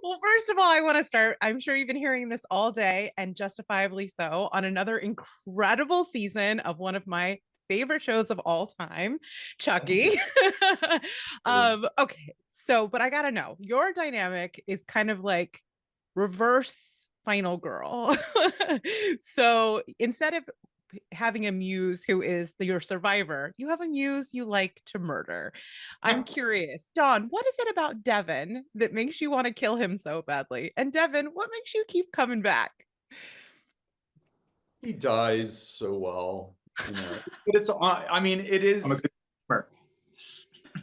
Well, first of all, I want to start. I'm sure you've been hearing this all day, and justifiably so, on another incredible season of one of my favorite shows of all time, Thank Chucky. you. Okay, so, but I gotta know, your dynamic is kind of like reverse final girl. So instead of having a muse who is your survivor, you have a muse you like to murder. I'm curious, Dawn, what is it about Devon that makes you want to kill him so badly? And Devon, what makes you keep coming back? He dies so well, But I mean, it I'm a is good gamer.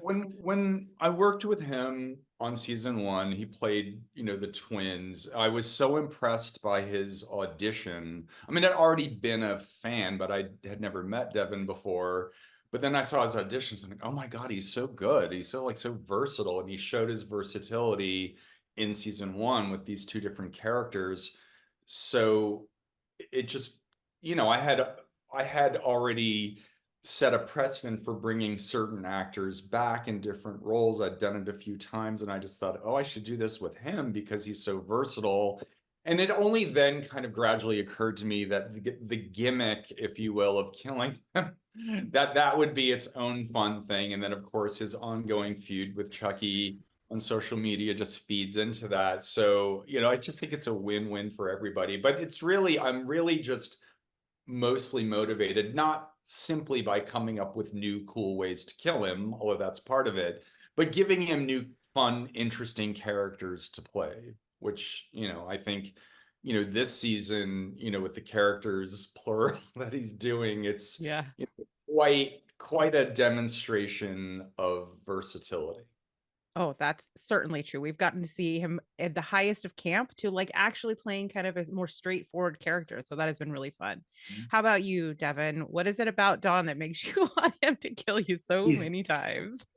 when I worked with him on season one, he played, the twins. I was so impressed by his audition. I mean, I'd already been a fan, but I had never met Devin before. But then I saw his auditions and like, oh my God, he's so good. He's so versatile. And he showed his versatility in season one with these two different characters. So it just, I had already set a precedent for bringing certain actors back in different roles. I'd done it a few times and I just thought, oh, I should do this with him because he's so versatile. And it only then kind of gradually occurred to me that the gimmick, if you will, of killing him, that would be its own fun thing. And then, of course, his ongoing feud with Chucky on social media just feeds into that. So, I just think it's a win-win for everybody. But I'm really just mostly motivated, not simply by coming up with new cool ways to kill him, although that's part of it, but giving him new, fun, interesting characters to play, which, I think, this season, with the characters plural that he's doing, it's Yeah. quite a demonstration of versatility. Oh, that's certainly true. We've gotten to see him at the highest of camp to like actually playing kind of a more straightforward character. So that has been really fun. How about you, Devon? What is it about Don that makes you want him to kill you so He's many times?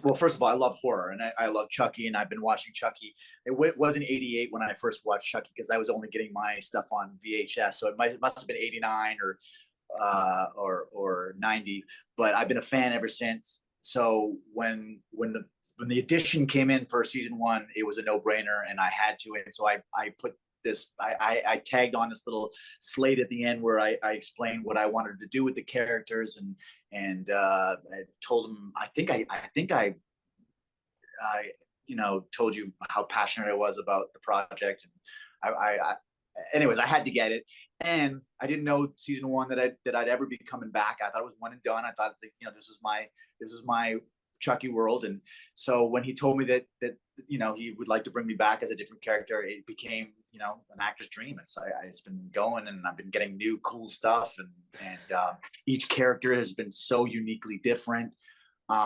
well. First of all, I love horror, and I love Chucky, and I've been watching Chucky. It wasn't '88 when I first watched Chucky because I was only getting my stuff on VHS, so it must have been '89 or '90. But I've been a fan ever since. So when the edition came in for season one, it was a no brainer, and I had to. And so I put this. I tagged on this little slate at the end where I explained what I wanted to do with the characters, and I told him. I told you how passionate I was about the project, and anyways, I had to get it, and I didn't know season one that I'd ever be coming back. I thought it was one and done. I thought that, this was my Chucky world, and so when he told me that he would like to bring me back as a different character, it became an actor's dream. It's been going, and I've been getting new cool stuff, and each character has been so uniquely different.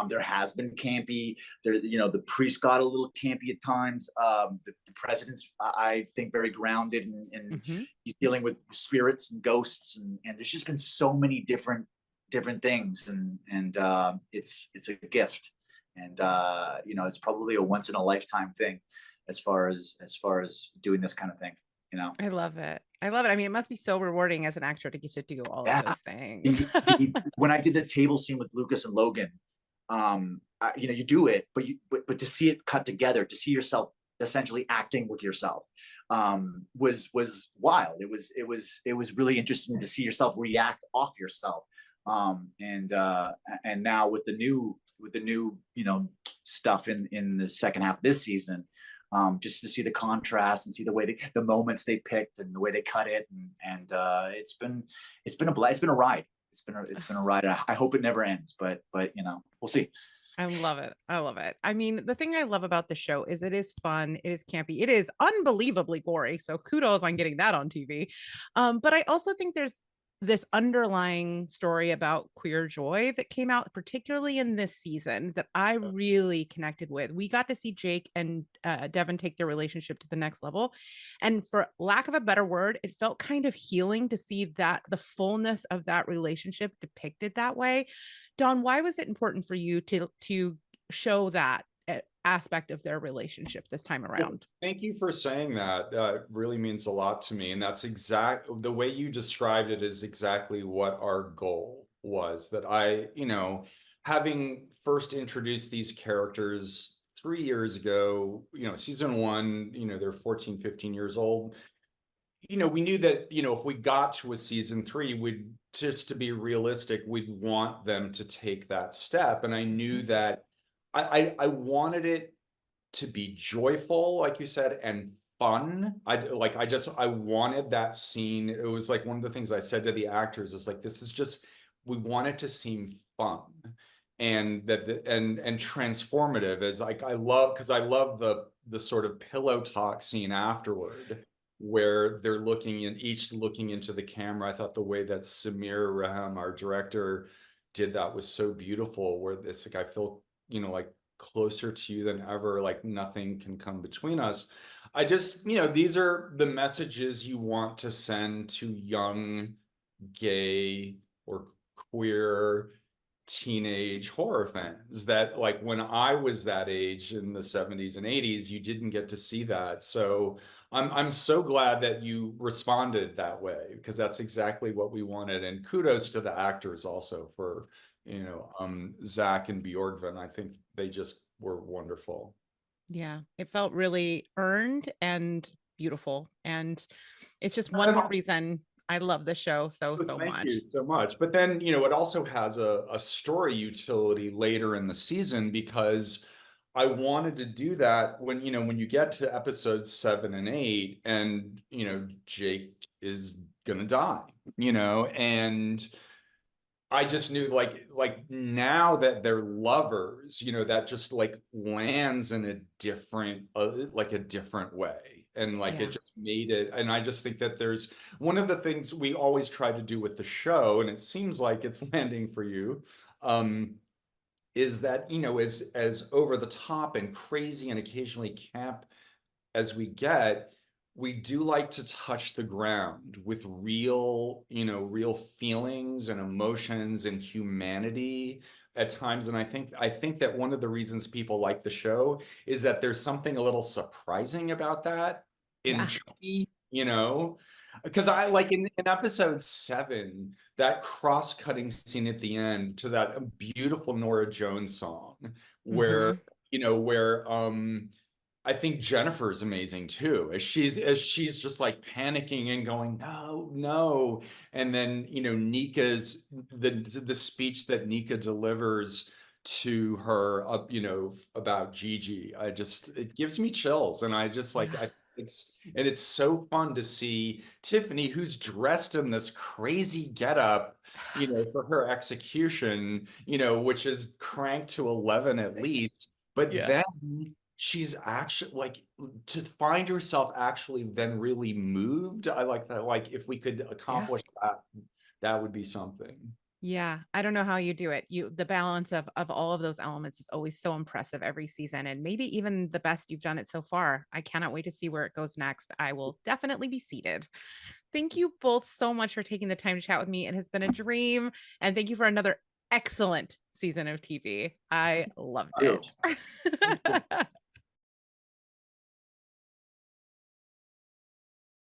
There has been campy. The priest got a little campy at times. The president's, I think, very grounded, and Mm-hmm. he's dealing with spirits and ghosts, and there's just been so many different things, and it's a gift, and it's probably a once in a lifetime thing, as far as doing this kind of thing. I love it. I love it. I mean, it must be so rewarding as an actor to get to do all of Yeah. those things. When I did the table scene with Lucas and Logan, you do it, but to see it cut together, to see yourself essentially acting with yourself, was wild. It was really interesting to see yourself react off yourself. And now with the new stuff in the second half of this season, just to see the contrast and see the way the moments they picked and the way they cut it, and it's been a ride. It's been a ride. I hope it never ends, but we'll see. I love it. I love it. I mean, the thing I love about the show is it is fun, it is campy, it is unbelievably gory. So kudos on getting that on TV. But I also think there's this underlying story about queer joy that came out, particularly in this season, that I really connected with. We got to see Jake and Devon take their relationship to the next level. And for lack of a better word, it felt kind of healing to see that the fullness of that relationship depicted that way. Don, why was it important for you to show that aspect of their relationship this time Well, around? thank you for saying that. It really means a lot to me. And that's the way you described it is exactly what our goal was. That having first introduced these characters 3 years ago, season one, they're 14, 15 years old. We knew that, if we got to a season three, just to be realistic, we'd want them to take that step. And I knew that I wanted it to be joyful, like you said, and fun. I wanted that scene. It was like one of the things I said to the actors is like, we want it to seem fun and and transformative, as like because I love the sort of pillow talk scene afterward where they're each looking into the camera. I thought the way that Samir Raham, our director, did that was so beautiful, where it's like, I feel, like closer to you than ever, like nothing can come between us. I just, these are the messages you want to send to young gay or queer teenage horror fans, that like when I was that age in the 70s and 80s, you didn't get to see that. So I'm so glad that you responded that way, because that's exactly what we wanted. And kudos to the actors also for, Zach and Bjorgvin. I think they just were wonderful. Yeah, it felt really earned and beautiful. And it's just one more reason I love the show so much. Thank you so much. But then, it also has a story utility later in the season, because I wanted to do that when you get to episodes 7 and 8, and, Jake is gonna die, and I just knew, like now that they're lovers, that just like lands in a different, like a different way. And like, Yeah. it just made it. And I just think that there's one of the things we always try to do with the show, and it seems like it's landing for you, is that, as over the top and crazy and occasionally camp as we get, we do like to touch the ground with real, real feelings and emotions and humanity at times. And I think that one of the reasons people like the show is that there's something a little surprising about that in Yeah. Chucky, because I like in episode 7, that cross-cutting scene at the end to that beautiful Nora Jones song, where, Mhm. where I think Jennifer's amazing too, as she's just like panicking and going, no, no. And then, Nika's the speech that Nika delivers to her, about Gigi. It gives me chills. And I just like, Yeah. it's so fun to see Tiffany, who's dressed in this crazy getup, for her execution, which is cranked to 11 at least. But Yeah. then she's actually like, to find herself actually then really moved. I like that. Like, if we could Yeah. accomplish that, that would be something. Yeah, I don't know how you do it. The balance of all of those elements is always so impressive every season, and maybe even the best you've done it so far. I cannot wait to see where it goes next. I will definitely be seated. Thank you both so much for taking the time to chat with me. It has been a dream, and thank you for another excellent season of TV. I loved Ew. it.